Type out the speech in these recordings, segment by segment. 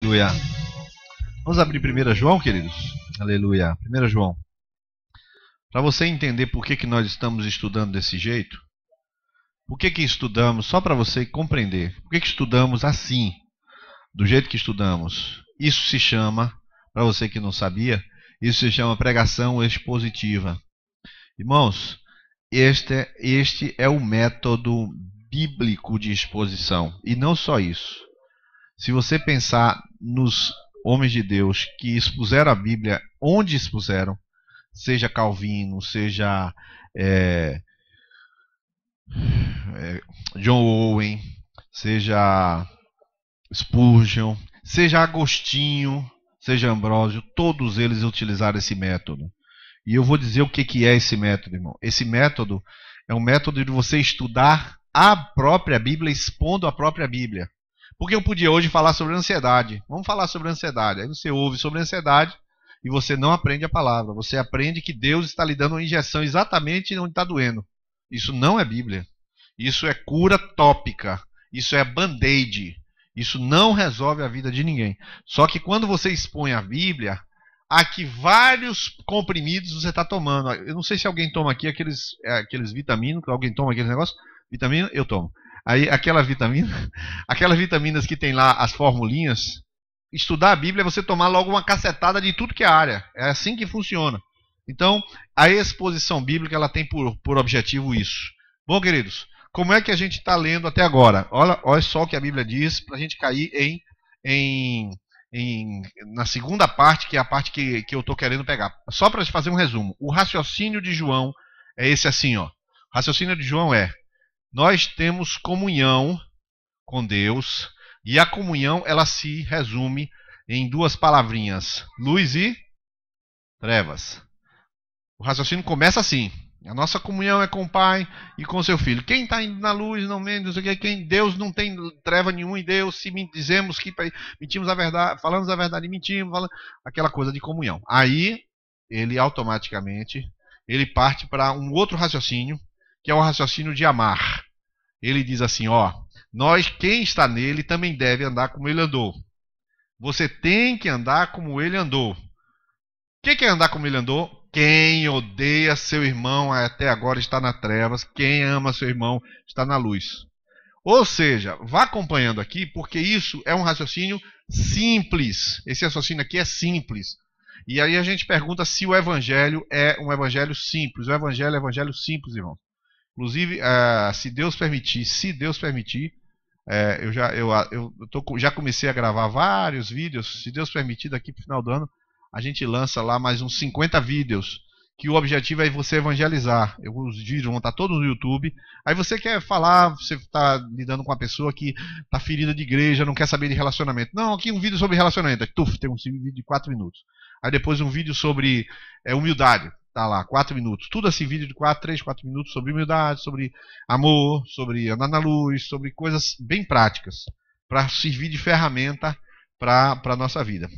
Aleluia. Vamos abrir 1 João, queridos? Aleluia. 1 João. Para você entender por que nós estamos estudando desse jeito, por que estudamos, só para você compreender, por que estudamos assim, do jeito que estudamos. Isso se chama, para você que não sabia, isso se chama pregação expositiva. Irmãos, este é o método bíblico de exposição. E não só isso. Se você pensar nos homens de Deus que expuseram a Bíblia, onde expuseram, seja Calvino, seja John Owen, seja Spurgeon, seja Agostinho, seja Ambrósio, todos eles utilizaram esse método. E eu vou dizer o que é esse método, irmão. Esse método é um método de você estudar a própria Bíblia, expondo a própria Bíblia. Porque eu podia hoje falar sobre ansiedade. Vamos falar sobre ansiedade. Aí você ouve sobre ansiedade e você não aprende a palavra. Você aprende que Deus está lhe dando uma injeção exatamente onde está doendo. Isso não é Bíblia. Isso é cura tópica. Isso é band-aid. Isso não resolve a vida de ninguém. Só que quando você expõe a Bíblia, aqui vários comprimidos você está tomando. Eu não sei se alguém toma aqui aqueles vitaminas. Alguém toma aquele negócio? Vitamina? Eu tomo. Aí aquelas vitaminas que tem lá as formulinhas, estudar a Bíblia é você tomar logo uma cacetada de tudo que é área. É assim que funciona. Então, a exposição bíblica ela tem por objetivo isso. Bom, queridos, como é que a gente está lendo até agora? Olha só o que a Bíblia diz para a gente cair na segunda parte, que é a parte que eu estou querendo pegar. Só para fazer um resumo. O raciocínio de João é esse assim, ó. O raciocínio de João é: nós temos comunhão com Deus, e a comunhão ela se resume em duas palavrinhas: luz e trevas. O raciocínio começa assim: a nossa comunhão é com o Pai e com o seu Filho. Quem está indo na luz não mente, não sei o que. Quem Deus não tem treva nenhuma em Deus. Se dizemos que mentimos a verdade, falamos a verdade e mentimos, aquela coisa de comunhão. Aí ele automaticamente ele parte para um outro raciocínio, que é o raciocínio de amar. Ele diz assim, ó: quem está nele também deve andar como ele andou. Você tem que andar como ele andou. O que é andar como ele andou? Quem odeia seu irmão até agora está nas trevas. Quem ama seu irmão está na luz. Ou seja, vá acompanhando aqui, porque isso é um raciocínio simples. Esse raciocínio aqui é simples. E aí a gente pergunta se o evangelho é um evangelho simples. O evangelho é um evangelho simples, irmão. Inclusive, se Deus permitir, já comecei a gravar vários vídeos. Se Deus permitir, daqui para o final do ano, a gente lança lá mais uns 50 vídeos, que o objetivo é você evangelizar. Os vídeos vão estar todos no YouTube. Aí você quer falar, você está lidando com uma pessoa que está ferida de igreja, não quer saber de relacionamento. Não, aqui um vídeo sobre relacionamento. Tem um vídeo de 4 minutos. Aí depois um vídeo sobre humildade. Tá lá, 4 minutos. Tudo assim, vídeo de 3, 4 minutos sobre humildade, sobre amor, sobre andar na luz, sobre coisas bem práticas, para servir de ferramenta para a nossa vida.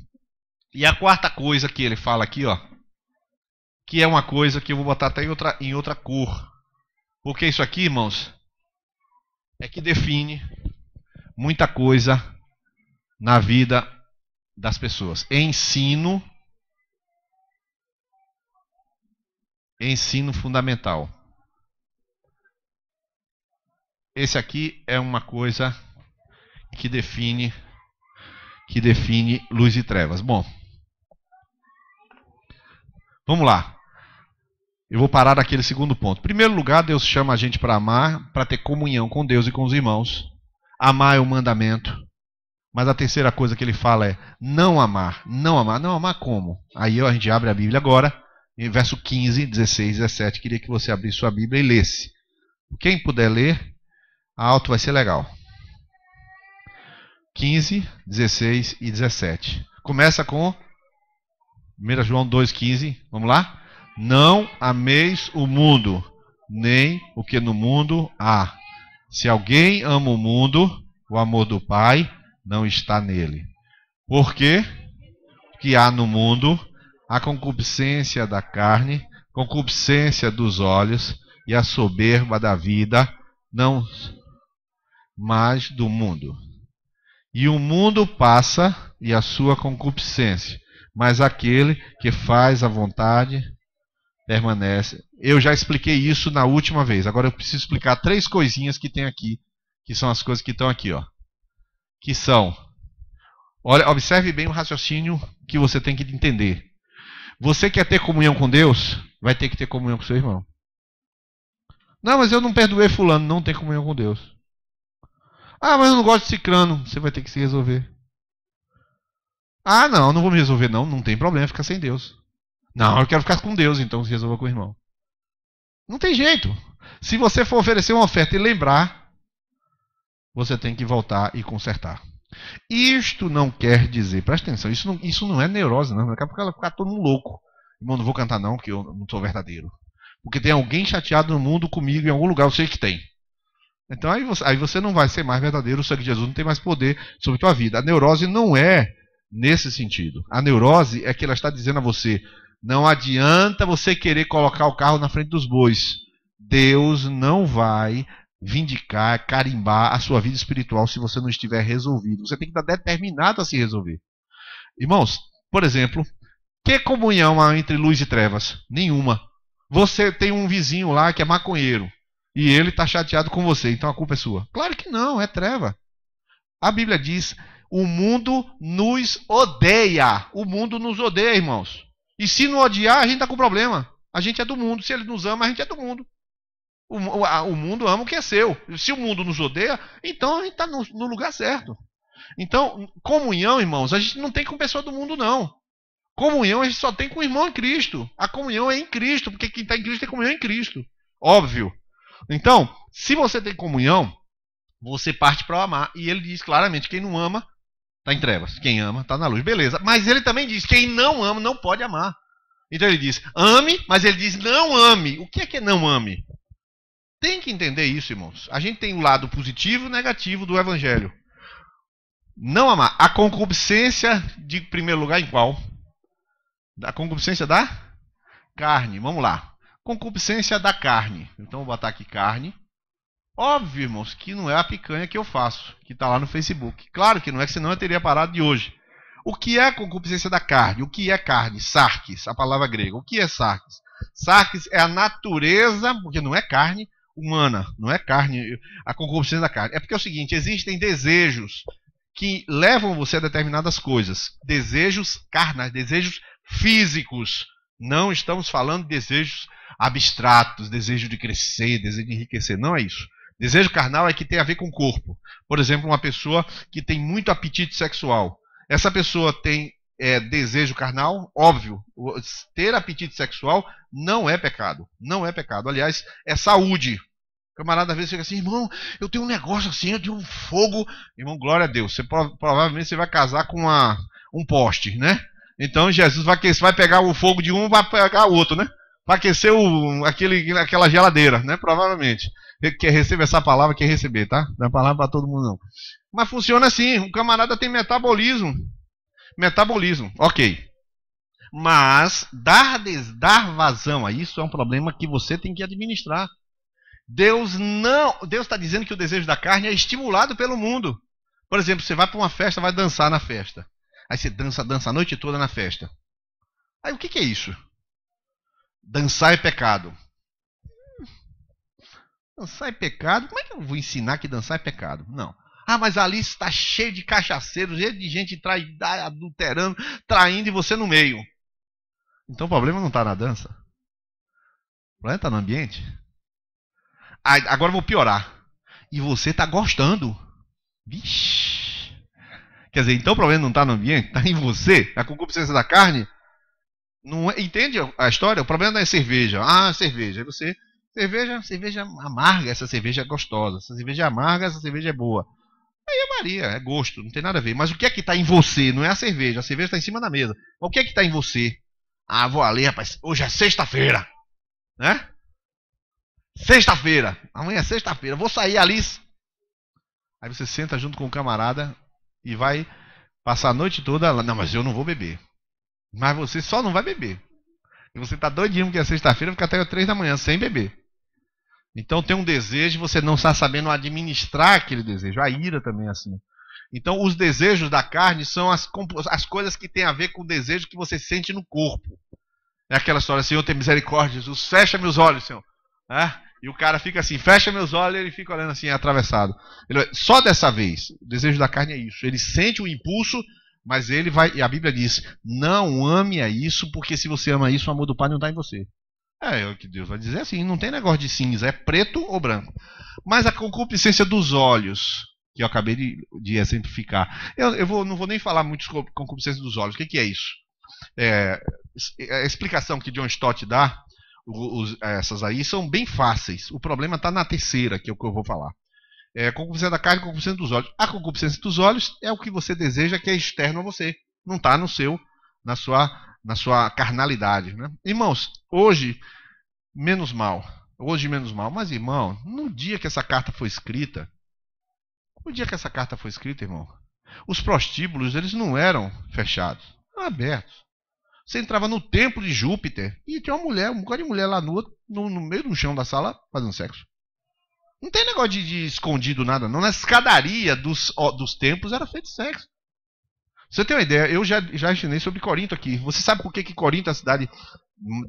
E a quarta coisa que ele fala aqui, ó, que é uma coisa que eu vou botar até em outra cor. Porque isso aqui, irmãos, é que define muita coisa na vida das pessoas. Ensino fundamental. Esse aqui é uma coisa que define luz e trevas. Bom, vamos lá. Eu vou parar naquele segundo ponto. Em primeiro lugar, Deus chama a gente para amar, para ter comunhão com Deus e com os irmãos. Amar é um mandamento. Mas a terceira coisa que ele fala é não amar. Não amar. Não amar como? Aí a gente abre a Bíblia agora. Em verso 15, 16, 17, queria que você abrisse sua Bíblia e lesse. Quem puder ler, alto vai ser legal. 15, 16 e 17. Começa com 1 João 2,15. Vamos lá? Não ameis o mundo, nem o que no mundo há. Se alguém ama o mundo, o amor do Pai não está nele. Porque o que há no mundo, a concupiscência da carne, concupiscência dos olhos e a soberba da vida, não mais do mundo. E o mundo passa e a sua concupiscência, mas aquele que faz a vontade permanece. Eu já expliquei isso na última vez. Agora eu preciso explicar 3 coisinhas que tem aqui, que são as coisas que estão aqui, ó. Que são, olha, observe bem o raciocínio que você tem que entender. Você quer ter comunhão com Deus, vai ter que ter comunhão com seu irmão. Não, mas eu não perdoei fulano, não tem comunhão com Deus. Ah, mas eu não gosto de cicrano, você vai ter que se resolver. Ah, não vou me resolver não, não tem problema, ficar sem Deus. Não, eu quero ficar com Deus, então se resolva com o irmão. Não tem jeito. Se você for oferecer uma oferta e lembrar, você tem que voltar e consertar. Isto não quer dizer, presta atenção, isso não é neurose, não. Daqui a pouco ela ficar todo mundo louco. Irmão, não vou cantar não, porque eu não sou verdadeiro. Porque tem alguém chateado no mundo comigo em algum lugar, eu sei que tem. Então aí você não vai ser mais verdadeiro, o sangue de Jesus não tem mais poder sobre a tua vida. A neurose não é nesse sentido. A neurose é que ela está dizendo a você, não adianta você querer colocar o carro na frente dos bois. Deus não vai vindicar, carimbar a sua vida espiritual se você não estiver resolvido. Você tem que estar determinado a se resolver. Irmãos, por exemplo, que comunhão há entre luz e trevas? Nenhuma. Você tem um vizinho lá que é maconheiro e ele está chateado com você, então a culpa é sua. Claro que não, é treva. A Bíblia diz, o mundo nos odeia. O mundo nos odeia, irmãos. E se não odiar, a gente está com problema. A gente é do mundo. Se ele nos ama, a gente é do mundo. O mundo ama o que é seu. Se o mundo nos odeia, então a gente está no lugar certo. Então, comunhão, irmãos, a gente não tem com pessoa do mundo, não. Comunhão a gente só tem com o irmão em Cristo. A comunhão é em Cristo, porque quem está em Cristo tem comunhão em Cristo. Óbvio. Então, se você tem comunhão, você parte para o amar. E ele diz claramente, quem não ama, está em trevas. Quem ama, está na luz. Beleza. Mas ele também diz, quem não ama, não pode amar. Então ele diz, ame, mas ele diz, não ame. O que é não ame? Tem que entender isso, irmãos. A gente tem o lado positivo e negativo do evangelho. Não amar. A concupiscência, de primeiro lugar, em qual? A concupiscência da carne. Vamos lá. Concupiscência da carne. Então vou botar aqui carne. Óbvio, irmãos, que não é a picanha que eu faço, que está lá no Facebook. Claro que não é, que senão eu teria parado de hoje. O que é a concupiscência da carne? O que é carne? Sarkis, a palavra grega. O que é sarkis? Sarkis é a natureza, porque não é carne humana, não é carne, a concupiscência da carne. É porque é o seguinte, existem desejos que levam você a determinadas coisas. Desejos carnais, desejos físicos. Não estamos falando de desejos abstratos, desejo de crescer, desejo de enriquecer. Não é isso. Desejo carnal é que tem a ver com o corpo. Por exemplo, uma pessoa que tem muito apetite sexual. Essa pessoa tem desejo carnal, óbvio. Ter apetite sexual não é pecado. Não é pecado. Aliás, é saúde. O camarada às vezes fica assim, irmão, eu tenho um negócio assim, eu tenho um fogo. Irmão, glória a Deus. Provavelmente você vai casar com um poste, né? Então Jesus vai pegar o fogo de um e vai pegar o outro, né? Para aquecer aquela geladeira, né? Provavelmente. Quer receber essa palavra, quer receber, tá? Não é palavra para todo mundo, não. Mas funciona assim, o camarada tem metabolismo. Metabolismo, ok. Mas dar vazão a isso é um problema que você tem que administrar. Deus está dizendo que o desejo da carne é estimulado pelo mundo. Por exemplo, você vai para uma festa, vai dançar na festa. Aí você dança a noite toda na festa. Aí o que é isso? Dançar é pecado. Dançar é pecado? Como é que eu vou ensinar que dançar é pecado? Não. Ah, mas ali está cheio de cachaceiros, cheio de gente adulterando, traindo e você no meio. Então o problema não está na dança. O problema está no ambiente. Agora eu vou piorar. E você está gostando. Vixe. Quer dizer, então o problema não está no ambiente, está em você. A concupiscência da carne. Não é, entende a história? O problema não é cerveja. Ah, cerveja. Você... Cerveja amarga, essa cerveja é gostosa. Essa cerveja é amarga, essa cerveja é boa. Aí é Maria, é gosto, não tem nada a ver. Mas o que é que está em você? Não é a cerveja está em cima da mesa. Mas o que é que está em você? Ah, vou ali, rapaz. Hoje é sexta-feira. Né? Sexta-feira. Amanhã é sexta-feira. Vou sair ali. Aí você senta junto com o camarada e vai passar a noite toda lá. Não, mas eu não vou beber. Mas você só não vai beber. E você está doidinho porque é sexta-feira, fica até 3 da manhã sem beber. Então tem um desejo, você não está sabendo administrar aquele desejo. A ira também é assim. Então, os desejos da carne são as coisas que têm a ver com o desejo que você sente no corpo. É aquela história, Senhor, tem misericórdia, Jesus, fecha meus olhos, Senhor. E o cara fica assim, fecha meus olhos, e ele fica olhando assim, atravessado. Só dessa vez, o desejo da carne é isso. Ele sente o impulso, mas ele vai, e a Bíblia diz, não ame a isso, porque se você ama isso, o amor do Pai não está em você. É o que Deus vai dizer assim, não tem negócio de cinza, é preto ou branco. Mas a concupiscência dos olhos, que eu acabei de exemplificar. Eu não vou nem falar muito sobre concupiscência dos olhos. O que é isso? A explicação que John Stott dá, essas aí, são bem fáceis. O problema está na terceira, que é o que eu vou falar. Concupiscência da carne e concupiscência dos olhos. A concupiscência dos olhos é o que você deseja, que é externo a você. Não está na sua carnalidade. Né? Irmãos, hoje, menos mal. Mas, irmão, no dia que essa carta foi escrita, irmão, os prostíbulos, eles não eram fechados, eram abertos. Você entrava no templo de Júpiter e tinha um bocado de mulher lá no meio do chão da sala fazendo sexo. Não tem negócio de escondido nada, não. Na escadaria dos templos era feito sexo. Você tem uma ideia, eu já ensinei sobre Corinto aqui. Você sabe por que Corinto é a cidade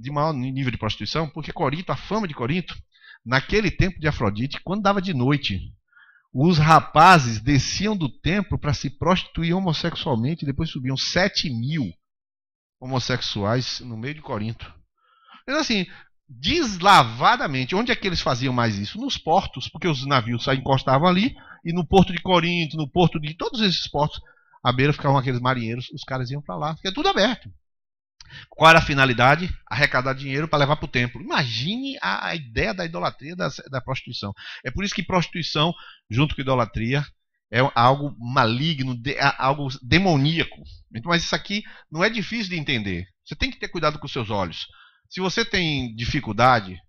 de maior nível de prostituição? Porque Corinto, a fama de Corinto, naquele templo de Afrodite, quando dava de noite, os rapazes desciam do templo para se prostituir homossexualmente e depois subiam 7.000 homossexuais no meio de Corinto. Então, assim, deslavadamente. Onde é que eles faziam mais isso? Nos portos, porque os navios encostavam ali, e no porto de Corinto, no porto de todos esses portos, à beira ficavam aqueles marinheiros, os caras iam para lá, fica tudo aberto. Qual era a finalidade? Arrecadar dinheiro para levar para o templo. Imagine a ideia da idolatria da prostituição. É por isso que prostituição, junto com idolatria, é algo maligno, algo demoníaco. Mas isso aqui não é difícil de entender. Você tem que ter cuidado com os seus olhos. Se você tem dificuldade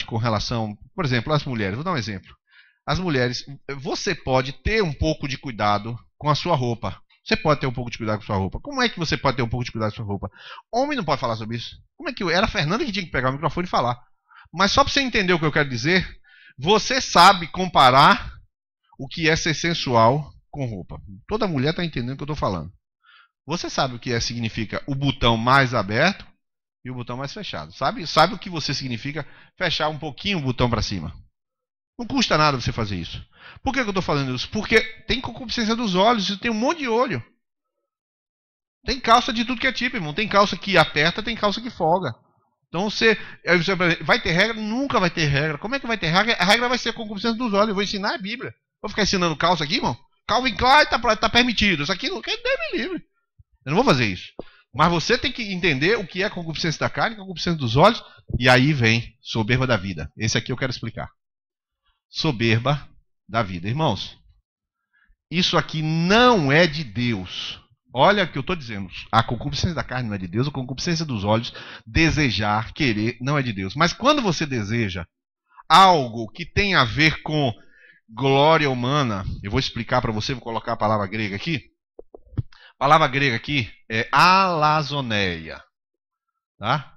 com relação, por exemplo, às mulheres, vou dar um exemplo. As mulheres, você pode ter um pouco de cuidado com a sua roupa. Você pode ter um pouco de cuidado com a sua roupa. Como é que você pode ter um pouco de cuidado com a sua roupa? Homem não pode falar sobre isso. Como é que era a Fernanda que tinha que pegar o microfone e falar. Mas só para você entender o que eu quero dizer, você sabe comparar o que é ser sensual com roupa. Toda mulher está entendendo o que eu estou falando. Você sabe o que significa o botão mais aberto e o botão mais fechado. Sabe o que você significa fechar um pouquinho o botão para cima. Não custa nada você fazer isso. Por que eu estou falando isso? Porque tem concupiscência dos olhos e tem um monte de olho. Tem calça de tudo que é tipo, irmão. Tem calça que aperta, tem calça que folga. Então você vai ter regra? Nunca vai ter regra. Como é que vai ter regra? A regra vai ser a concupiscência dos olhos. Eu vou ensinar a Bíblia. Vou ficar ensinando calça aqui, irmão? Calvin Klein está permitido. Isso aqui não quer me livre. Eu não vou fazer isso. Mas você tem que entender o que é concupiscência da carne, concupiscência dos olhos, e aí vem soberba da vida. Esse aqui eu quero explicar. Soberba da vida. Irmãos, isso aqui não é de Deus. Olha o que eu estou dizendo. A concupiscência da carne não é de Deus, a concupiscência dos olhos, desejar, querer, não é de Deus. Mas quando você deseja algo que tem a ver com glória humana, eu vou explicar para você, vou colocar a palavra grega aqui. A palavra grega aqui é alazoneia. Tá?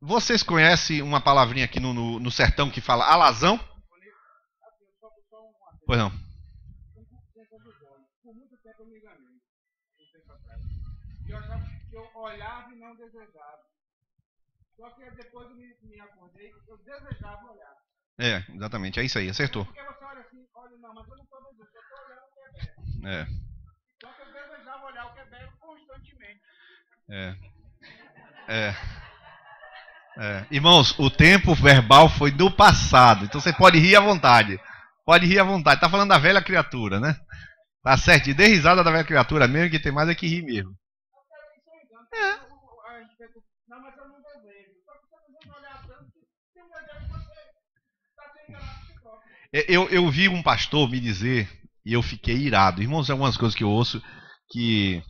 Vocês conhecem uma palavrinha aqui no sertão que fala alazão? Pois não. Por muito tempo eu me enganei. Um tempo atrás. E eu achava que eu olhava e não desejava. Só que depois eu me acordei, eu desejava olhar. Exatamente, é isso aí, acertou. Porque você olha assim, olha, não, mas eu não estou desejando, eu estou olhando o que é belo. Só que eu desejava olhar o que é belo constantemente. Irmãos, o tempo verbal foi do passado, então você pode rir à vontade. Pode rir à vontade. Tá falando da velha criatura, né? Tá certo, e dê risada da velha criatura mesmo, que tem mais é que rir mesmo. Não, mas eu não desejo. Só que você não deseja olhar tanto que tem um desejo que você está sendo enganado por si próprio. Eu vi um pastor me dizer, e eu fiquei irado. Irmãos, algumas coisas que eu ouço que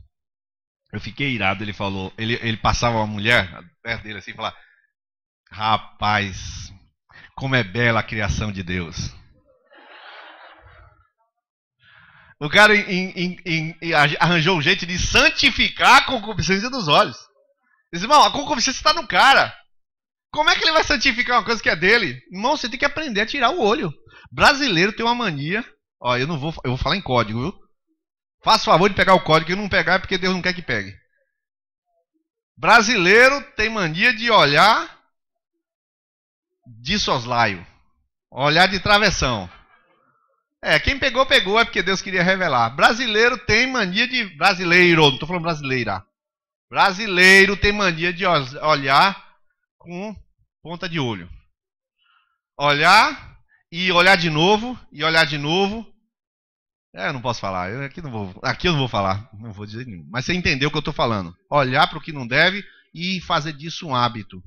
eu fiquei irado. Ele falou, ele passava uma mulher perto dele assim e falava: rapaz, como é bela a criação de Deus. O cara arranjou um jeito de santificar a concupiscência dos olhos. Diz, irmão, a concupiscência está no cara. Como é que ele vai santificar uma coisa que é dele? Irmão, você tem que aprender a tirar o olho. Brasileiro tem uma mania. Ó, eu vou falar em código, viu? Faça o favor de pegar o código, e não pegar é porque Deus não quer que pegue. Brasileiro tem mania de olhar de soslaio. Olhar de travessão. Quem pegou, pegou, é porque Deus queria revelar. Brasileiro tem mania de... Brasileiro, não estou falando brasileira. Brasileiro tem mania de olhar com ponta de olho. Olhar e olhar de novo, e olhar de novo. Eu não posso falar, aqui eu não vou falar, não vou dizer nenhum. Mas você entendeu o que eu estou falando. Olhar para o que não deve e fazer disso um hábito.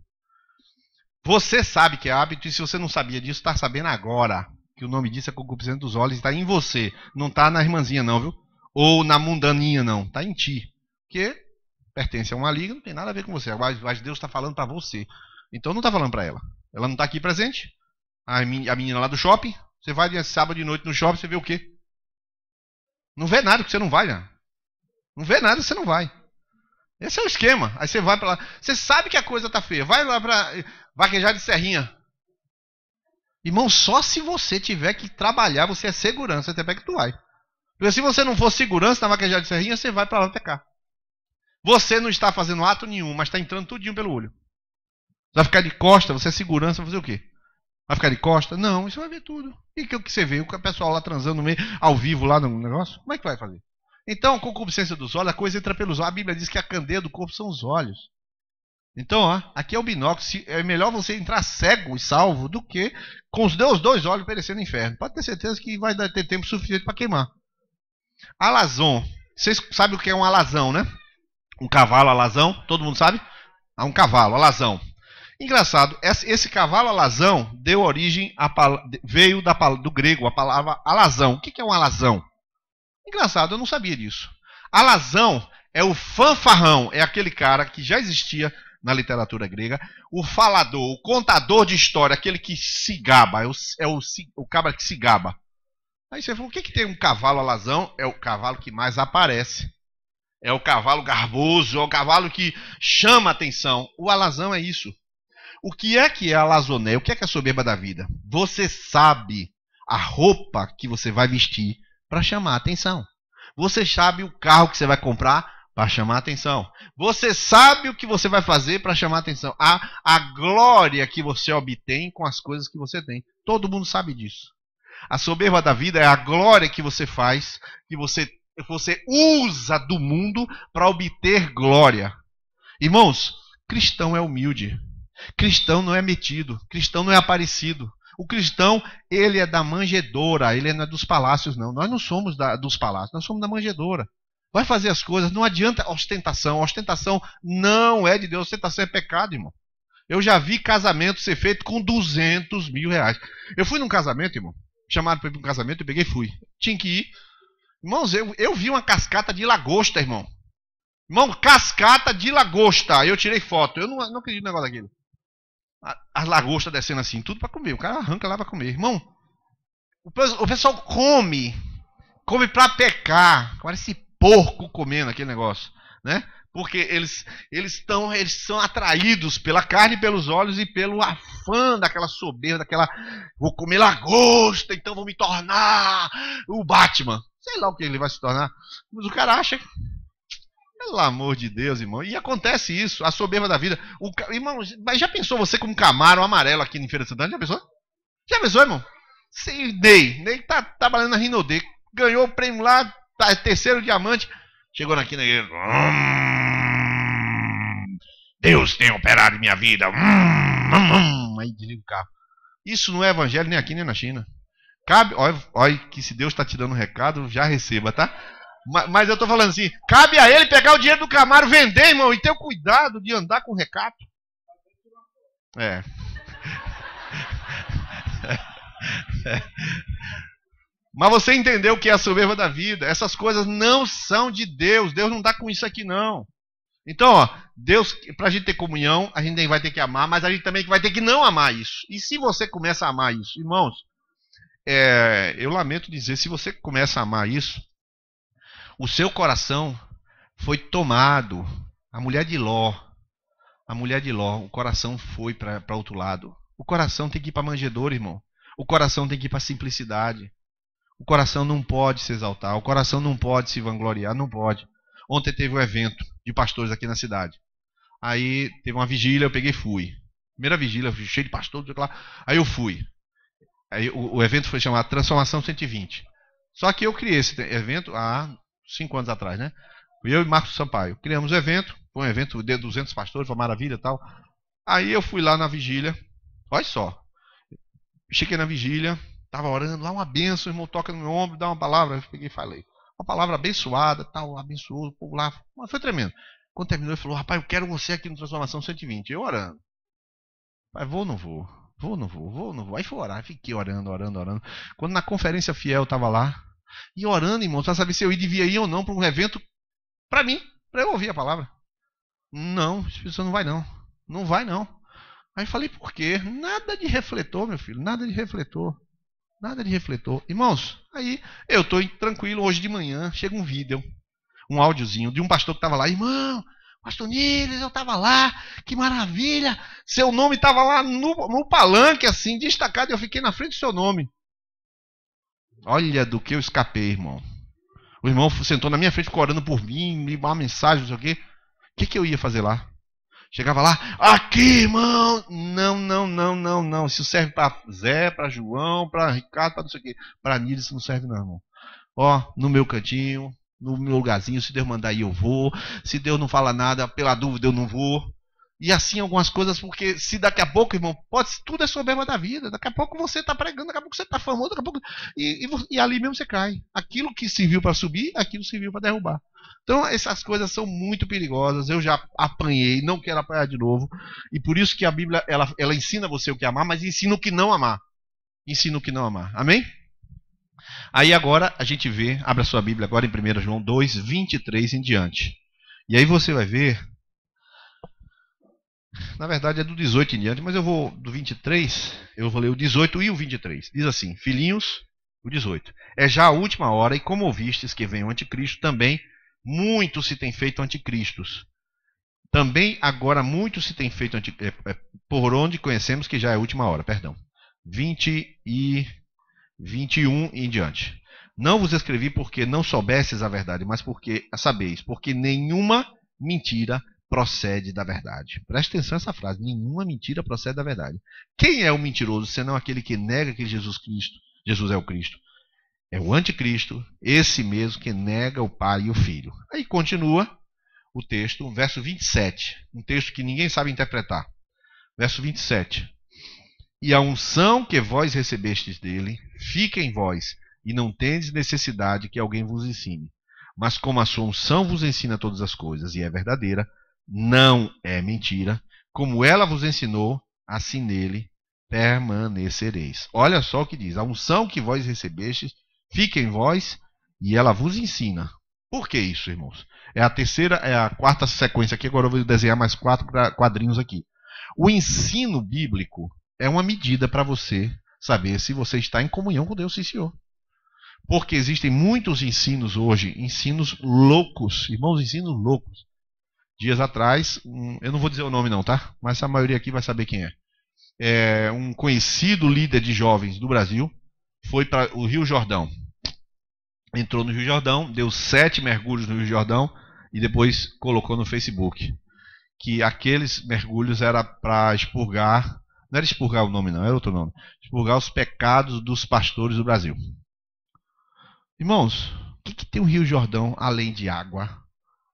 Você sabe que é hábito, e se você não sabia disso, está sabendo agora. Que o nome disso é concupiscência dos olhos, está em você. Não está na irmãzinha não, viu? Ou na mundaninha não, está em ti. Porque pertence a uma liga, não tem nada a ver com você. Mas Deus está falando para você. Então não está falando para ela. Ela não está aqui presente. A menina lá do shopping, você vai de sábado de noite no shopping, você vê o quê? Não vê nada que você não vai, né? Não vê nada que você não vai. Esse é o esquema. Aí você vai para lá. Você sabe que a coisa tá feia. Vai lá para vaquejar de Serrinha. Irmão, só se você tiver que trabalhar, você é segurança, até que tu vai. Porque se você não for segurança na vaquejar de Serrinha, você vai para lá pecar. Você não está fazendo ato nenhum, mas está entrando tudinho pelo olho. Você vai ficar de costa, você é segurança, vai fazer o quê? Vai ficar de costa? Não, isso vai ver tudo. E o que você vê? O pessoal lá transando no meio, ao vivo lá no negócio? Como é que vai fazer? Então, concupiscência dos olhos, a coisa entra pelos olhos. A Bíblia diz que a candeia do corpo são os olhos. Então, ó, aqui é o binóculo. É melhor você entrar cego e salvo do que com os dois olhos perecendo no inferno. Pode ter certeza que vai ter tempo suficiente para queimar. Alazão. Vocês sabem o que é um alazão, né? Um cavalo alazão. Todo mundo sabe? Um cavalo, alazão. Engraçado, esse cavalo alazão deu origem veio do grego a palavra alazão. O que é um alazão? Engraçado, eu não sabia disso. Alazão é o fanfarrão, é aquele cara que já existia na literatura grega, o falador, o contador de história, aquele que se gaba, o cabra que se gaba. Aí você falou, o que tem um cavalo alazão? É o cavalo que mais aparece. É o cavalo garboso, é o cavalo que chama a atenção. O alazão é isso. O que é a alazoné? O que é a soberba da vida? Você sabe a roupa que você vai vestir para chamar a atenção. Você sabe o carro que você vai comprar para chamar a atenção. Você sabe o que você vai fazer para chamar a atenção. A glória que você obtém com as coisas que você tem. Todo mundo sabe disso. A soberba da vida é a glória que você faz, que você usa do mundo para obter glória. Irmãos, cristão é humilde. Cristão não é metido, cristão não é aparecido. O cristão, ele é da manjedoura, ele não é dos palácios, não. Nós não somos dos palácios, nós somos da manjedoura. Vai fazer as coisas, não adianta ostentação. Ostentação não é de Deus, ostentação é pecado, irmão. Eu já vi casamento ser feito com 200 mil reais. Eu fui num casamento, irmão, chamaram para ir para um casamento, eu peguei e fui. Tinha que ir. Irmãos, eu vi uma cascata de lagosta, irmão. Irmão, cascata de lagosta. Eu tirei foto, eu não acredito no negócio daquilo. As lagostas descendo assim, tudo para comer. O cara arranca lá para comer. Irmão, o pessoal come para pecar. Parece porco comendo aquele negócio, né? Porque eles são atraídos pela carne, pelos olhos e pelo afã daquela soberba, vou comer lagosta, então vou me tornar o Batman. Sei lá o que ele vai se tornar. Mas o cara acha... Pelo amor de Deus, irmão. E acontece isso, a soberba da vida. Irmão, mas já pensou você com um Camaro amarelo aqui em Feira de Santana? Já pensou? Já pensou, irmão? Ney tá trabalhando na Rinodê. Ganhou o prêmio lá, tá, terceiro diamante. Chegou aqui na igreja. Deus tem operado em minha vida. Aí desliga o carro. Isso não é evangelho nem aqui nem na China. Cabe, olha que se Deus está te dando um recado, já receba, tá? Mas eu tô falando assim, cabe a ele pegar o dinheiro do Camaro, vender, irmão, e ter o cuidado de andar com recato. Mas você entendeu o que é a soberba da vida. Essas coisas não são de Deus. Deus não dá com isso aqui, não. Então, ó, Deus, pra gente ter comunhão, a gente vai ter que amar, mas a gente também vai ter que não amar isso. E se você começa a amar isso, irmãos, eu lamento dizer, se você começa a amar isso, o seu coração foi tomado. A mulher de Ló, o coração foi para outro lado. O coração tem que ir para a manjedoura, irmão. O coração tem que ir para a simplicidade. O coração não pode se exaltar, o coração não pode se vangloriar, não pode. Ontem teve um evento de pastores aqui na cidade. Aí teve uma vigília, eu peguei e fui. Primeira vigília, cheio de pastores, lá. Aí eu fui. Aí o evento foi chamado Transformação 120. Só que eu criei esse evento há 5 anos atrás, né? Eu e Marcos Sampaio. Criamos o evento, foi um evento de 200 pastores, foi uma maravilha e tal. Aí eu fui lá na vigília, olha só. Cheguei na vigília, estava orando lá, uma benção, o irmão toca no meu ombro, dá uma palavra, eu peguei e falei. Uma palavra abençoada, tal, abençoou o povo lá. Mas foi tremendo. Quando terminou, ele falou, rapaz, eu quero você aqui no Transformação 120. Eu orando. Pai, vou ou não vou? Vou ou não vou? Vou ou não vou? Aí fui orar, fiquei orando. Quando na conferência fiel eu estava lá, e orando, irmão, para saber se eu devia ir ou não para um evento, para mim, para eu ouvir a palavra. Não, a pessoa não vai não. Não vai não. Aí falei, por quê? Nada de refletor, meu filho, nada de refletor. Nada de refletor. Irmãos, aí eu estou tranquilo, hoje de manhã, chega um vídeo, um áudiozinho de um pastor que estava lá, irmão, pastor Niles, eu estava lá, que maravilha, seu nome estava lá no palanque, assim, destacado, e eu fiquei na frente do seu nome. Olha do que eu escapei, irmão. O irmão sentou na minha frente, ficou orando por mim, me deu uma mensagem, não sei o quê. O que eu ia fazer lá? Chegava lá, aqui, irmão. Não. Isso serve para Zé, para João, para Ricardo, para não sei o quê. Para Niles isso não serve não, irmão. Ó, no meu cantinho, no meu lugarzinho, se Deus mandar ir eu vou. Se Deus não fala nada, pela dúvida eu não vou. E assim algumas coisas, porque se daqui a pouco, irmão, tudo é soberba da vida. Daqui a pouco você está pregando, daqui a pouco você está famoso, daqui a pouco. E ali mesmo você cai. Aquilo que serviu para subir, aquilo serviu para derrubar. Então essas coisas são muito perigosas. Eu já apanhei, não quero apanhar de novo. E por isso que a Bíblia ela ensina você o que amar, mas ensina o que não amar. Ensina o que não amar. Amém? Aí agora a gente vê, abre a sua Bíblia agora em 1 João 2, 23 em diante. E aí você vai ver. Na verdade é do 18 em diante, mas eu vou do 23, eu vou ler o 18 e o 23. Diz assim, filhinhos, o 18. É já a última hora, e como ouvistes que vem o anticristo, também muito se tem feito anticristos. Também agora muito se tem feito por onde conhecemos que já é a última hora, perdão. 20 e 21 em diante. Não vos escrevi porque não soubesses a verdade, mas porque a sabeis, porque nenhuma mentira procede da verdade. Preste atenção nessa frase. Nenhuma mentira procede da verdade. Quem é o mentiroso, senão aquele que nega que Jesus é o Cristo? É o anticristo, esse mesmo que nega o Pai e o Filho. Aí continua o texto, verso 27. Um texto que ninguém sabe interpretar. Verso 27. E a unção que vós recebestes dele, fica em vós, e não tendes necessidade que alguém vos ensine. Mas como a sua unção vos ensina todas as coisas, e é verdadeira, não é mentira, como ela vos ensinou, assim nele permanecereis. Olha só o que diz, a unção que vós recebestes, fica em vós, e ela vos ensina. Por que isso, irmãos? É a quarta sequência aqui, agora eu vou desenhar mais 4 quadrinhos aqui. O ensino bíblico é uma medida para você saber se você está em comunhão com Deus, sim, Senhor. Porque existem muitos ensinos hoje, ensinos loucos, irmãos, ensinos loucos. Dias atrás, eu não vou dizer o nome não, tá? Mas a maioria aqui vai saber quem é. É um conhecido líder de jovens do Brasil, foi para o Rio Jordão. Entrou no Rio Jordão, deu 7 mergulhos no Rio Jordão e depois colocou no Facebook que aqueles mergulhos era para expurgar, não era expurgar o nome não, era outro nome, expurgar os pecados dos pastores do Brasil. Irmãos, o que tem o Rio Jordão além de água?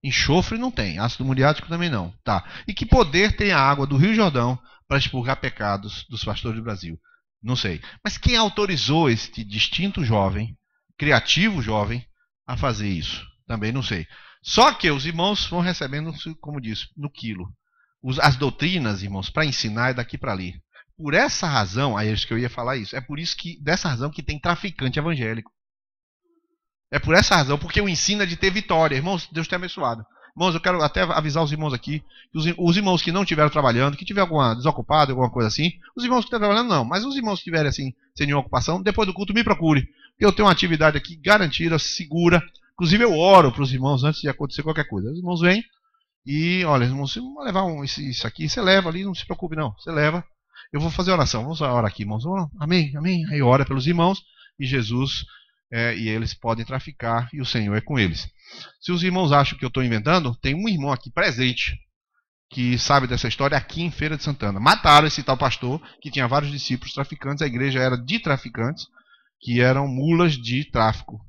Enxofre não tem, ácido muriático também não. Tá. E que poder tem a água do Rio Jordão para expurgar pecados dos pastores do Brasil? Não sei. Mas quem autorizou este distinto jovem, criativo jovem, a fazer isso? Também não sei. Só que os irmãos vão recebendo, como disse, no quilo. As doutrinas, irmãos, para ensinar é daqui para ali. Por essa razão, aí é isso que eu ia falar isso, é por isso que, dessa razão que tem traficante evangélico. É por essa razão, porque o ensino é de ter vitória. Irmãos, Deus te abençoado. Irmãos, eu quero até avisar os irmãos aqui, os irmãos que não estiveram trabalhando, que tiver alguma desocupado, alguma coisa assim, os irmãos que estão trabalhando não, mas os irmãos que estiverem assim, sem nenhuma ocupação, depois do culto me procure. Porque eu tenho uma atividade aqui garantida, segura. Inclusive eu oro para os irmãos antes de acontecer qualquer coisa. Os irmãos vêm e, olha, irmãos, se vão levar isso aqui, você leva ali, não se preocupe não, você leva. Eu vou fazer oração, vamos orar aqui, irmãos. Amém, amém. Aí ora pelos irmãos e Jesus e eles podem traficar e o Senhor é com eles. Se os irmãos acham que eu estou inventando, tem um irmão aqui presente que sabe dessa história aqui em Feira de Santana. Mataram esse tal pastor que tinha vários discípulos traficantes, a igreja era de traficantes, que eram mulas de tráfico.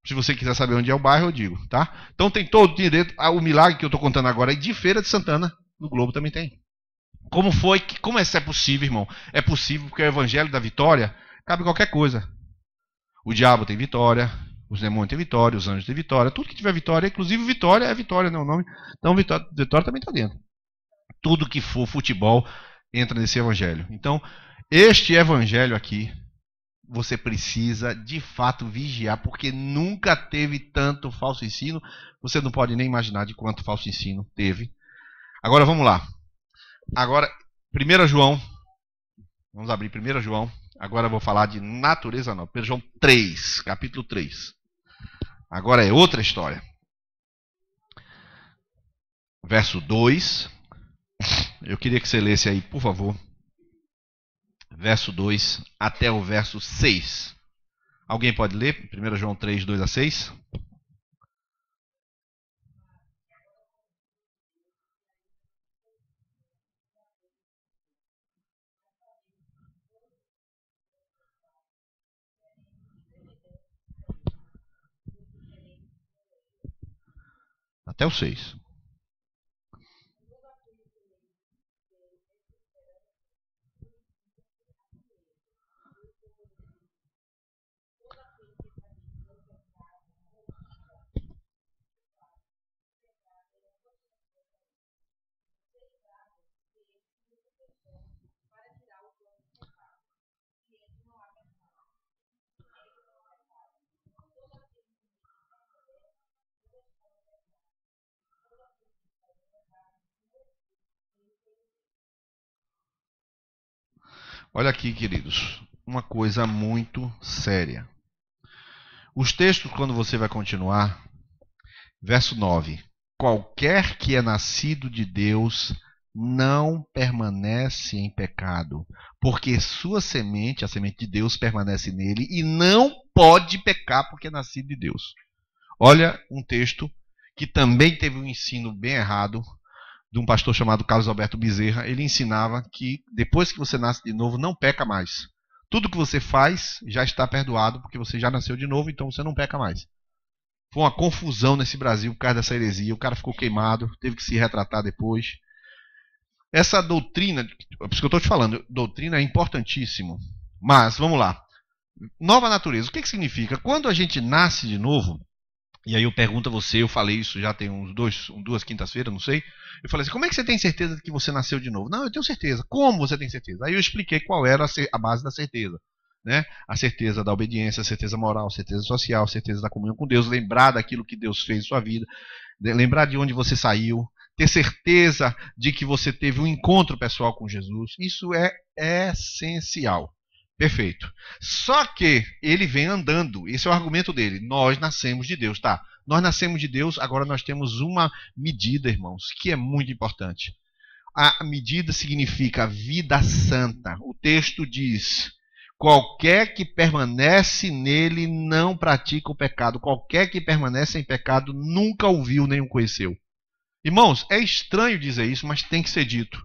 Se você quiser saber onde é o bairro, eu digo, tá? Então tem todo direito. O milagre que eu estou contando agora é de Feira de Santana, no Globo também tem. Como isso é possível, irmão? É possível porque o evangelho da vitória cabe qualquer coisa. O diabo tem vitória, os demônios têm vitória, os anjos têm vitória, tudo que tiver vitória, inclusive vitória é vitória, não é o nome. Então vitória também está dentro. Tudo que for futebol entra nesse evangelho. Então, este evangelho aqui, você precisa de fato vigiar, porque nunca teve tanto falso ensino. Você não pode nem imaginar de quanto falso ensino teve. Agora vamos lá. Agora, 1 João. Vamos abrir 1 João. Agora eu vou falar de natureza nova. 1 João 3, capítulo 3. Agora é outra história. Verso 2. Eu queria que você lesse aí, por favor. Verso 2 até o verso 6. Alguém pode ler? 1 João 3, 2 a 6. Até o 6. Olha aqui, queridos, uma coisa muito séria. Os textos, quando você vai continuar, verso 9. Qualquer que é nascido de Deus não permanece em pecado, porque sua semente, a semente de Deus, permanece nele e não pode pecar porque é nascido de Deus. Olha um texto que também teve um ensino bem errado, de um pastor chamado Carlos Alberto Bezerra. Ele ensinava que depois que você nasce de novo, não peca mais. Tudo que você faz já está perdoado, porque você já nasceu de novo, então você não peca mais. Foi uma confusão nesse Brasil por causa dessa heresia. O cara ficou queimado, teve que se retratar depois. Essa doutrina, por isso que eu estou te falando, doutrina é importantíssimo. Mas, vamos lá. Nova natureza, o que significa? Quando a gente nasce de novo, e aí eu pergunto a você, eu falei isso já tem duas quintas-feiras, não sei. Eu falei assim, como é que você tem certeza de que você nasceu de novo? Não, eu tenho certeza. Como você tem certeza? Aí eu expliquei qual era a base da certeza. Né? A certeza da obediência, a certeza moral, a certeza social, a certeza da comunhão com Deus, lembrar daquilo que Deus fez em sua vida, lembrar de onde você saiu, ter certeza de que você teve um encontro pessoal com Jesus. Isso é essencial. Perfeito. Só que ele vem andando. Esse é o argumento dele. Nós nascemos de Deus, tá? Nós nascemos de Deus, agora nós temos uma medida, irmãos, que é muito importante. A medida significa vida santa. O texto diz: qualquer que permanece nele não pratica o pecado. Qualquer que permanece em pecado nunca o viu nem o conheceu. Irmãos, é estranho dizer isso, mas tem que ser dito.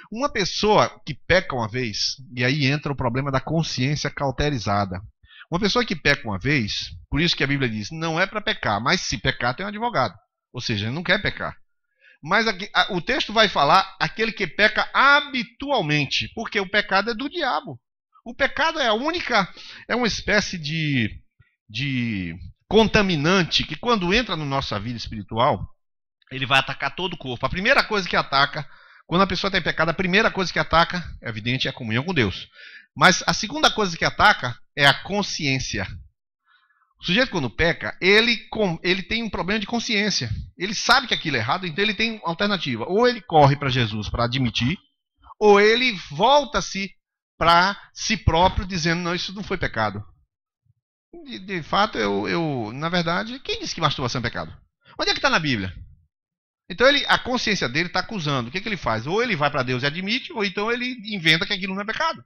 Uma pessoa que peca uma vez, e aí entra o problema da consciência cauterizada. Uma pessoa que peca uma vez, por isso que a Bíblia diz, não é para pecar, mas se pecar tem um advogado. Ou seja, ele não quer pecar. Mas aqui, o texto vai falar aquele que peca habitualmente, porque o pecado é do diabo. O pecado é uma espécie de contaminante que quando entra na nossa vida espiritual, ele vai atacar todo o corpo. A primeira coisa que ataca, quando a pessoa tem pecado, a primeira coisa que ataca, é evidente, é a comunhão com Deus. Mas a segunda coisa que ataca é a consciência. O sujeito quando peca, ele tem um problema de consciência. Ele sabe que aquilo é errado, então ele tem uma alternativa. Ou ele corre para Jesus para admitir, ou ele volta-se para si próprio dizendo, não, isso não foi pecado. De fato, na verdade, quem disse que masturbação é pecado? Onde é que está na Bíblia? Então a consciência dele está acusando. O que ele faz? Ou ele vai para Deus e admite, ou então ele inventa que aquilo não é pecado.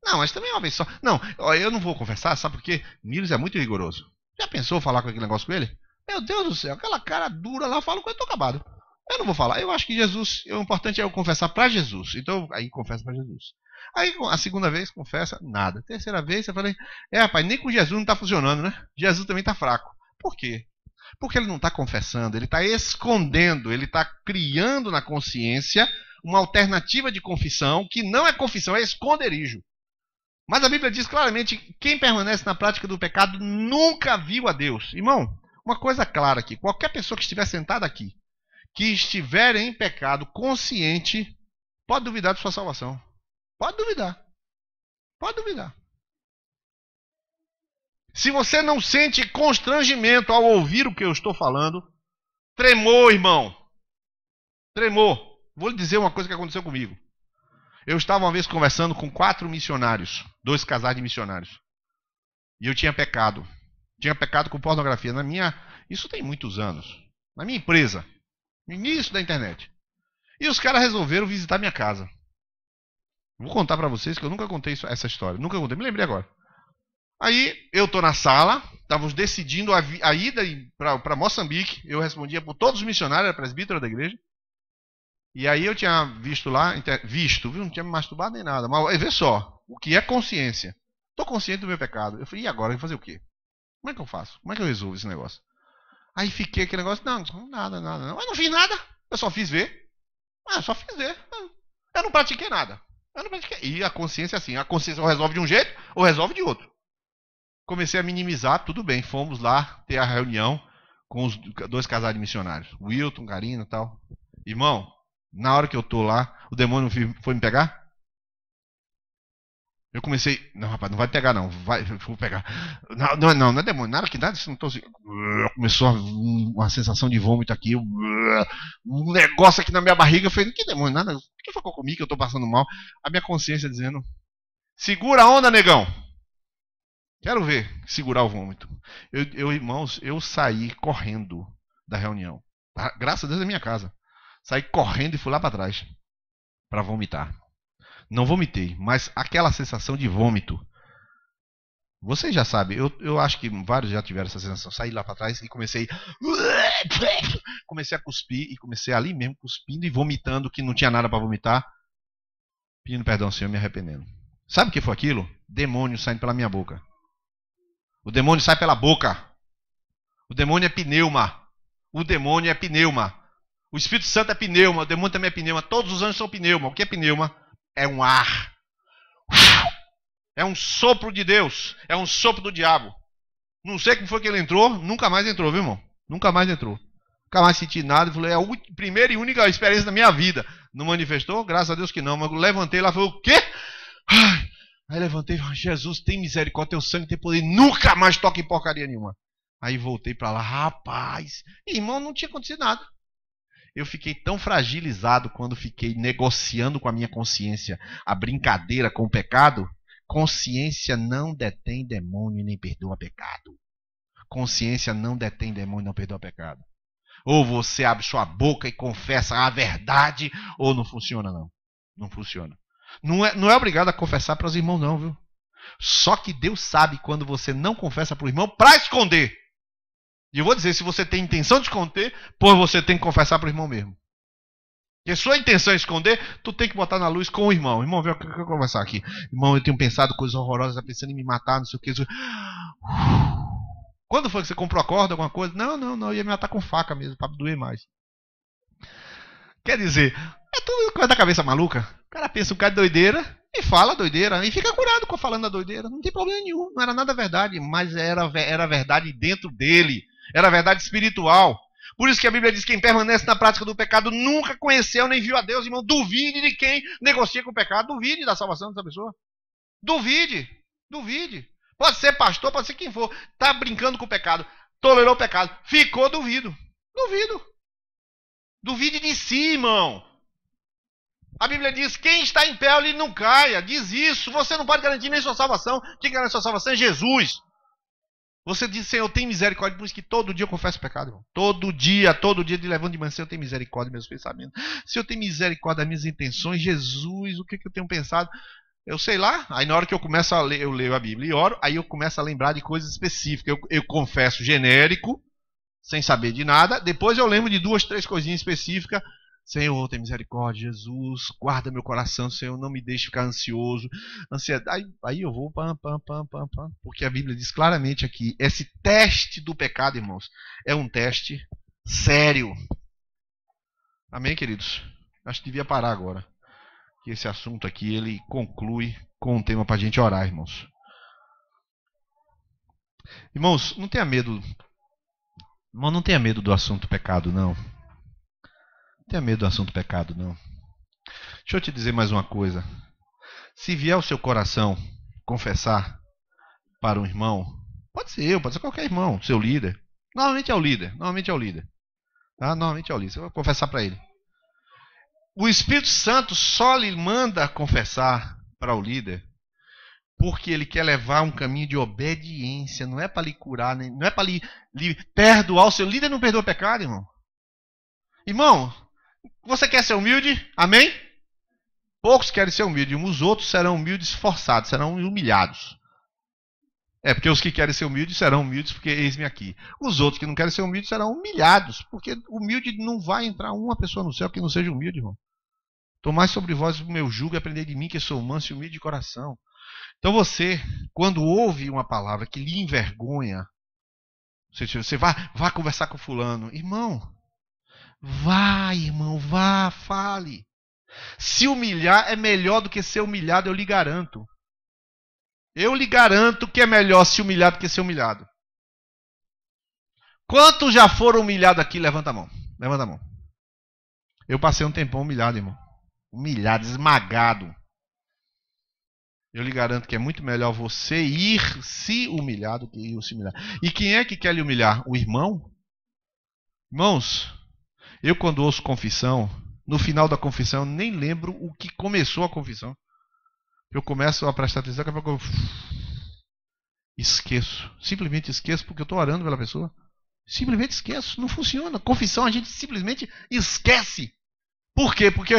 Não, mas também uma vez só. Não, eu não vou confessar, sabe por quê? Milos é muito rigoroso. Já pensou falar com aquele negócio com ele? Meu Deus do céu, aquela cara dura lá, eu falo com ele, tô acabado. Eu não vou falar. Eu acho que Jesus, o importante é eu confessar para Jesus. Então, aí confessa para Jesus. Aí, a segunda vez, confessa, nada. Terceira vez, eu falei, rapaz, nem com Jesus não está funcionando, né? Jesus também está fraco. Por quê? Porque ele não está confessando, ele está escondendo, ele está criando na consciência uma alternativa de confissão, que não é confissão, é esconderijo. Mas a Bíblia diz claramente que quem permanece na prática do pecado nunca viu a Deus. Irmão, uma coisa clara aqui, qualquer pessoa que estiver sentada aqui, que estiver em pecado consciente, pode duvidar de sua salvação. Pode duvidar. Pode duvidar. Se você não sente constrangimento ao ouvir o que eu estou falando, tremor, irmão. Tremor. Vou lhe dizer uma coisa que aconteceu comigo. Eu estava uma vez conversando com 4 missionários, 2 casais de missionários. E eu tinha pecado. Tinha pecado com pornografia. Isso tem muitos anos. Na minha empresa. No início da internet. E os caras resolveram visitar minha casa. Vou contar pra vocês que eu nunca contei essa história. Nunca contei, me lembrei agora. Aí eu tô na sala, estávamos decidindo a ida para Moçambique. Eu respondia por todos os missionários, era presbítero da igreja. E aí eu tinha visto lá, viu? Não tinha me masturbado nem nada. Mas vê só, o que é consciência? Estou consciente do meu pecado. Eu falei, e agora? Eu vou fazer o quê? Como é que eu faço? Como é que eu resolvo esse negócio? Aí fiquei aquele negócio, nada. Eu não fiz nada, eu só fiz ver. Só fiz ver. Eu não pratiquei nada. E a consciência é assim, a consciência ou resolve de um jeito ou resolve de outro. Comecei a minimizar, tudo bem, fomos lá ter a reunião com os 2 casais de missionários, Wilton, Karina e tal. Irmão, na hora que eu tô lá, o demônio foi me pegar? Eu comecei, não rapaz, não vai pegar não, vou pegar. Não é demônio, nada que nada, não tô assim. Começou uma sensação de vômito aqui, um negócio aqui na minha barriga, eu falei, que demônio, nada, o que foi que eu comi que eu tô passando mal? A minha consciência dizendo, segura a onda, negão. Quero ver segurar o vômito. Irmãos, eu saí correndo da reunião. Graças a Deus é minha casa. Saí correndo e fui lá para trás para vomitar. Não vomitei, mas aquela sensação de vômito. Vocês já sabem, eu acho que vários já tiveram essa sensação. Saí lá para trás e comecei a cuspir e comecei ali mesmo cuspindo e vomitando que não tinha nada para vomitar. Pedindo perdão ao Senhor, me arrependendo. Sabe o que foi aquilo? Demônio saindo pela minha boca. O demônio sai pela boca. O demônio é pneuma. O demônio é pneuma. O Espírito Santo é pneuma. O demônio também é pneuma. Todos os anjos são pneuma. O que é pneuma? É um ar. É um sopro de Deus. É um sopro do diabo. Não sei como foi que ele entrou. Nunca mais entrou, viu, irmão? Nunca mais entrou. Nunca mais senti nada. Falei, é a primeira e única experiência da minha vida. Não manifestou? Graças a Deus que não. Mas eu levantei lá e falei, o quê? Aí levantei e falei, Jesus, tem misericórdia, teu sangue tem poder, nunca mais toque em porcaria nenhuma. Aí voltei para lá, rapaz, irmão, não tinha acontecido nada. Eu fiquei tão fragilizado quando fiquei negociando com a minha consciência a brincadeira com o pecado. Consciência não detém demônio e nem perdoa pecado. Consciência não detém demônio e não perdoa pecado. Ou você abre sua boca e confessa a verdade, ou não funciona não. Não funciona. Não é obrigado a confessar para os irmãos não, viu? Só que Deus sabe quando você não confessa para o irmão para esconder. E eu vou dizer, se você tem intenção de esconder, pois você tem que confessar para o irmão mesmo. E a sua intenção é esconder, tu tem que botar na luz com o irmão. Irmão, vem, eu quero conversar aqui. Irmão, eu tenho pensado coisas horrorosas, tá pensando em me matar, não sei o que. Quando foi que você comprou a corda, alguma coisa? Não, eu ia me matar com faca mesmo, para doer mais. Quer dizer, é tudo coisa da cabeça maluca. O cara pensa um cara de doideira e fala doideira. E fica curado com falando a doideira. Não tem problema nenhum. Não era nada verdade. Mas era verdade dentro dele. Era verdade espiritual. Por isso que a Bíblia diz que quem permanece na prática do pecado nunca conheceu nem viu a Deus. Irmão, duvide de quem negocia com o pecado. Duvide da salvação dessa pessoa. Duvide. Pode ser pastor, pode ser quem for. Está brincando com o pecado. Tolerou o pecado. Ficou duvido. Duvide de si, irmão. A Bíblia diz, quem está em pé, ele não caia. Diz isso. Você não pode garantir nem sua salvação. Quem garante sua salvação é Jesus. Você diz, Senhor, tem misericórdia. Por isso que todo dia eu confesso o pecado, irmão. Todo dia de levando de manhã, Senhor, tem misericórdia dos meus pensamentos. Senhor, tem misericórdia das minhas intenções. Jesus, o que eu tenho pensado? Eu sei lá, aí na hora que eu começo a ler, eu leio a Bíblia e oro, aí eu começo a lembrar de coisas específicas. Eu confesso genérico, sem saber de nada. Depois eu lembro de 2, 3 coisinhas específicas. Senhor, tem misericórdia, Jesus, guarda meu coração, Senhor, não me deixe ficar ansioso. Ansiedade. Aí eu vou, porque a Bíblia diz claramente aqui, esse teste do pecado, irmãos, é um teste sério. Amém, queridos? Acho que devia parar agora. Que esse assunto aqui, ele conclui com um tema para a gente orar, irmãos. Irmãos, não tenha medo. Irmão, não tenha medo do assunto pecado, não. Não tenha medo do assunto pecado, não. Deixa eu te dizer mais uma coisa. Se vier ao seu coração confessar para um irmão, pode ser eu, pode ser qualquer irmão, seu líder. Normalmente é o líder. Tá? Normalmente é o líder. Você vai confessar para ele. O Espírito Santo só lhe manda confessar para o líder porque ele quer levar um caminho de obediência. Não é para lhe curar, não é para lhe perdoar. O seu líder não perdoa pecado, irmão. Irmão, você quer ser humilde? Amém? Poucos querem ser humildes, os outros serão humildes forçados, serão humilhados. Porque os que querem ser humildes serão humildes, porque eis-me aqui. Os outros que não querem ser humildes serão humilhados, porque humilde não vai entrar uma pessoa no céu que não seja humilde, irmão. Tomai sobre vós o meu jugo e aprendei de mim, que sou manso e humilde de coração. Então você, quando ouve uma palavra que lhe envergonha, você vá conversar com fulano. Irmão, vá, fale. Se humilhar é melhor do que ser humilhado, eu lhe garanto. Eu lhe garanto que é melhor se humilhar do que ser humilhado. Quantos já foram humilhados aqui? Levanta a mão. Levanta a mão. Eu passei um tempão humilhado, irmão. Humilhado, esmagado. Eu lhe garanto que é muito melhor você ir se humilhar do que ir se humilhar. E quem é que quer lhe humilhar? O irmão? Irmãos, eu quando ouço confissão, no final da confissão, eu nem lembro o que começou a confissão. Eu começo a prestar atenção, daqui a pouco eu esqueço. Simplesmente esqueço porque eu estou orando pela pessoa. Simplesmente esqueço. Não funciona. Confissão a gente simplesmente esquece. Por quê? Porque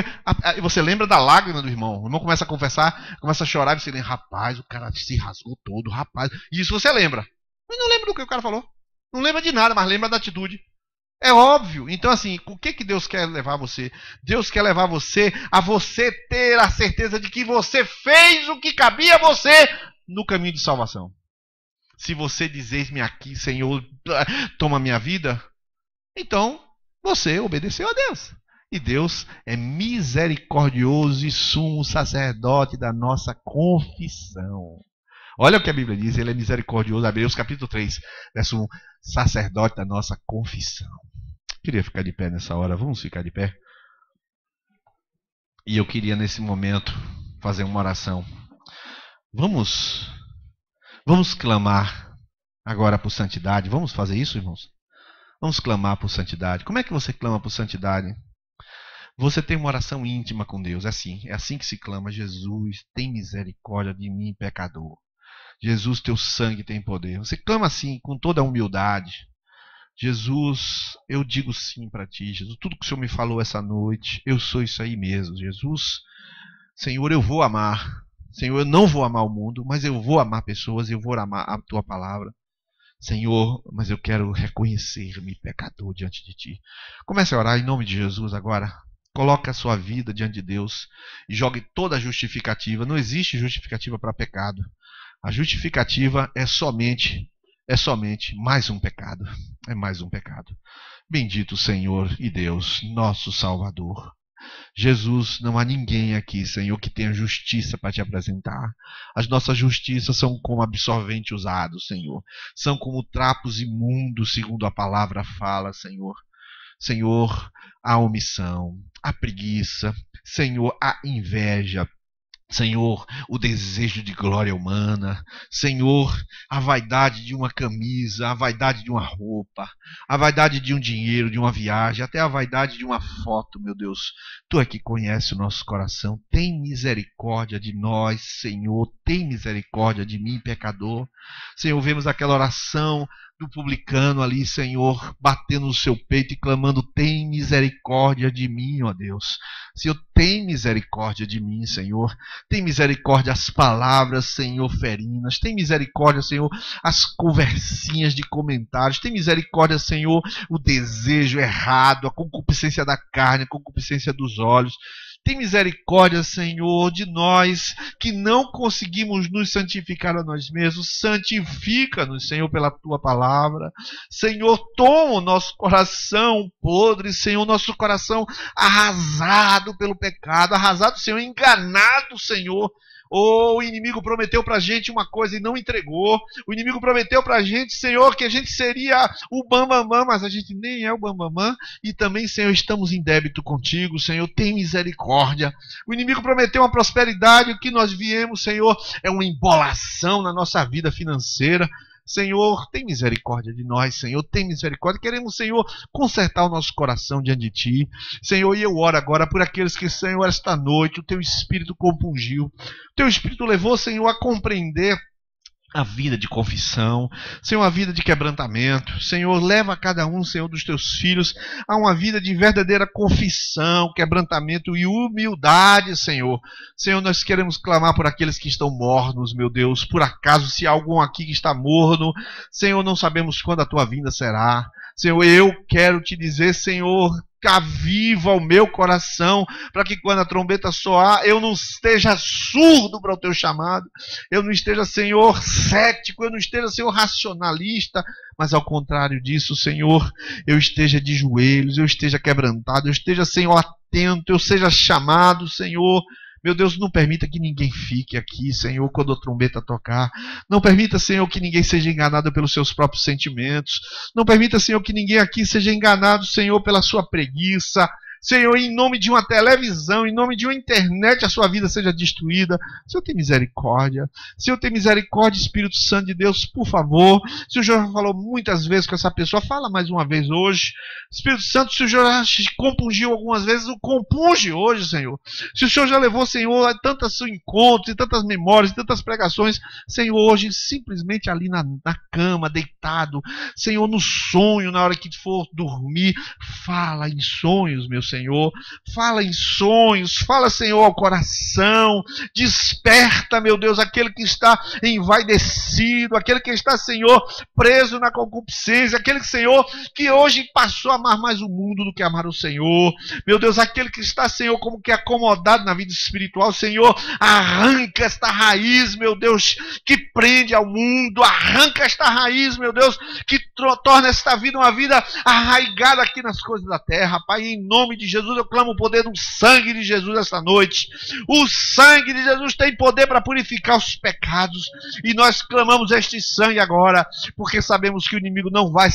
você lembra da lágrima do irmão. O irmão começa a confessar, começa a chorar e você lembra, rapaz, o cara se rasgou todo, rapaz. E isso você lembra. Mas não lembra do que o cara falou. Não lembra de nada, mas lembra da atitude. É óbvio. Então, assim, o que Deus quer levar você? Deus quer levar você a você ter a certeza de que você fez o que cabia a você no caminho de salvação. Se você dizer, eis-me aqui, Senhor, toma minha vida, então você obedeceu a Deus. E Deus é misericordioso e sumo sacerdote da nossa confissão. Olha o que a Bíblia diz, ele é misericordioso. Hebreus capítulo 3, verso 1, sacerdote da nossa confissão. Queria ficar de pé nessa hora, vamos ficar de pé? E eu queria nesse momento fazer uma oração. Vamos clamar agora por santidade. Vamos fazer isso, irmãos? Vamos clamar por santidade. Como é que você clama por santidade? Você tem uma oração íntima com Deus. É assim que se clama. Jesus, tem misericórdia de mim, pecador. Jesus, teu sangue tem poder. Você clama assim, com toda a humildade. Jesus, eu digo sim para ti. Jesus, tudo que o Senhor me falou essa noite, eu sou isso aí mesmo. Jesus, Senhor, eu vou amar. Senhor, eu não vou amar o mundo, mas eu vou amar pessoas, eu vou amar a tua palavra. Senhor, mas eu quero reconhecer-me pecador diante de ti. Comece a orar em nome de Jesus agora. Coloque a sua vida diante de Deus e jogue toda a justificativa. Não existe justificativa para pecado. A justificativa é somente mais um pecado. É mais um pecado. Bendito o Senhor e Deus, nosso Salvador. Jesus, não há ninguém aqui, Senhor, que tenha justiça para te apresentar. As nossas justiças são como absorvente usado, Senhor. São como trapos imundos, segundo a palavra fala, Senhor. Senhor, a omissão, a preguiça, Senhor, a inveja, Senhor, o desejo de glória humana, Senhor, a vaidade de uma camisa, a vaidade de uma roupa, a vaidade de um dinheiro, de uma viagem, até a vaidade de uma foto, meu Deus. Tu é que conhece o nosso coração. Tem misericórdia de nós, Senhor. Tem misericórdia de mim, pecador. Senhor, vemos aquela oração do publicano ali, Senhor, batendo no seu peito e clamando: tem misericórdia de mim, ó Deus. Senhor, tem misericórdia de mim, Senhor. Tem misericórdia as palavras, Senhor, ferinas. Tem misericórdia, Senhor, as conversinhas de comentários. Tem misericórdia, Senhor, o desejo errado, a concupiscência da carne, a concupiscência dos olhos. Tem misericórdia, Senhor, de nós que não conseguimos nos santificar a nós mesmos. Santifica-nos, Senhor, pela Tua palavra. Senhor, toma o nosso coração podre, Senhor, nosso coração arrasado pelo pecado, arrasado, Senhor, enganado, Senhor. O inimigo prometeu pra gente uma coisa e não entregou. O inimigo prometeu pra gente, Senhor, que a gente seria o bambambam, mas a gente nem é o bambambam. E também, Senhor, estamos em débito contigo, Senhor, tem misericórdia. O inimigo prometeu uma prosperidade, o que nós viemos, Senhor, é uma embolação na nossa vida financeira. Senhor, tem misericórdia de nós, Senhor, tem misericórdia. Queremos, Senhor, consertar o nosso coração diante de Ti. Senhor, e eu oro agora por aqueles que, Senhor, esta noite o Teu Espírito compungiu. O Teu Espírito levou, Senhor, a compreender a vida de confissão, Senhor, a vida de quebrantamento. Senhor, leva cada um, Senhor, dos Teus filhos a uma vida de verdadeira confissão, quebrantamento e humildade, Senhor. Senhor, nós queremos clamar por aqueles que estão mornos, meu Deus. Por acaso, se há algum aqui que está morno, Senhor, não sabemos quando a Tua vinda será. Senhor, eu quero Te dizer, Senhor, aviva o meu coração, para que quando a trombeta soar, eu não esteja surdo para o Teu chamado, eu não esteja, Senhor, cético, eu não esteja, Senhor, racionalista, mas ao contrário disso, Senhor, eu esteja de joelhos, eu esteja quebrantado, eu esteja, Senhor, atento, eu seja chamado, Senhor. Meu Deus, não permita que ninguém fique aqui, Senhor, quando a trombeta tocar. Não permita, Senhor, que ninguém seja enganado pelos seus próprios sentimentos. Não permita, Senhor, que ninguém aqui seja enganado, Senhor, pela sua preguiça. Senhor, em nome de uma televisão, em nome de uma internet, a sua vida seja destruída. Senhor, tem misericórdia. Senhor, tem misericórdia, Espírito Santo de Deus, por favor. Se o Senhor já falou muitas vezes com essa pessoa, fala mais uma vez hoje. Espírito Santo, se o Senhor já compungiu algumas vezes, o compunge hoje, Senhor. Se o Senhor já levou, Senhor, a tantos encontros, e tantas memórias, e tantas pregações, Senhor, hoje, simplesmente ali na cama, deitado, Senhor, no sonho, na hora que for dormir, fala em sonhos, meu Senhor, fala em sonhos, fala, Senhor, ao coração, desperta, meu Deus, aquele que está envaidecido, aquele que está, Senhor, preso na concupiscência, aquele, Senhor, que hoje passou a amar mais o mundo do que amar o Senhor, meu Deus, aquele que está, Senhor, como que acomodado na vida espiritual, Senhor, arranca esta raiz, meu Deus, que prende ao mundo, arranca esta raiz, meu Deus, que torna esta vida uma vida arraigada aqui nas coisas da terra, Pai, em nome de Jesus, eu clamo o poder do sangue de Jesus esta noite. O sangue de Jesus tem poder para purificar os pecados, e nós clamamos este sangue agora, porque sabemos que o inimigo não vai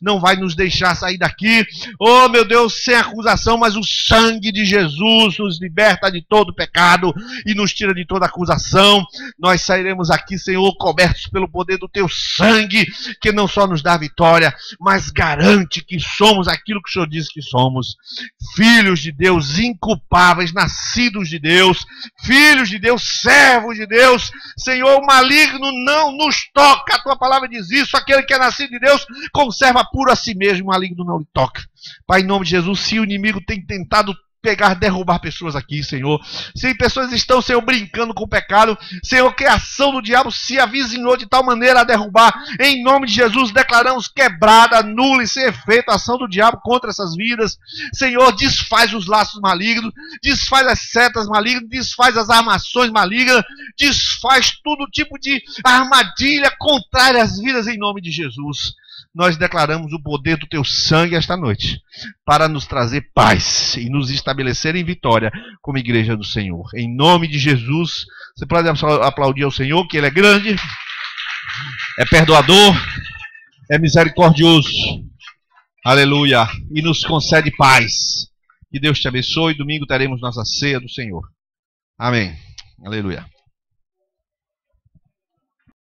não vai nos deixar sair daqui, oh meu Deus, sem acusação, mas o sangue de Jesus nos liberta de todo pecado e nos tira de toda acusação. Nós sairemos aqui, Senhor, cobertos pelo poder do Teu sangue, que não só nos dá vitória, mas garante que somos aquilo que o Senhor diz que somos. Filhos de Deus, inculpáveis, nascidos de Deus, filhos de Deus, servos de Deus. Senhor, o maligno não nos toca, a Tua palavra diz isso. Aquele que é nascido de Deus conserva puro a si mesmo, o maligno não lhe toca. Pai, em nome de Jesus, se o inimigo tem tentado derrubar pessoas aqui, Senhor, se pessoas estão, Senhor, brincando com o pecado, Senhor, que a ação do diabo se avizinhou de tal maneira a derrubar, em nome de Jesus, declaramos quebrada, nula e sem efeito a ação do diabo contra essas vidas. Senhor, desfaz os laços malignos, desfaz as setas malignas, desfaz as armações malignas, desfaz todo tipo de armadilha contrária às vidas, em nome de Jesus. Nós declaramos o poder do Teu sangue esta noite, para nos trazer paz e nos estabelecer em vitória como igreja do Senhor. Em nome de Jesus, você pode aplaudir ao Senhor, que Ele é grande, é perdoador, é misericordioso. Aleluia. E nos concede paz. Que Deus te abençoe. Domingo teremos nossa ceia do Senhor. Amém. Aleluia.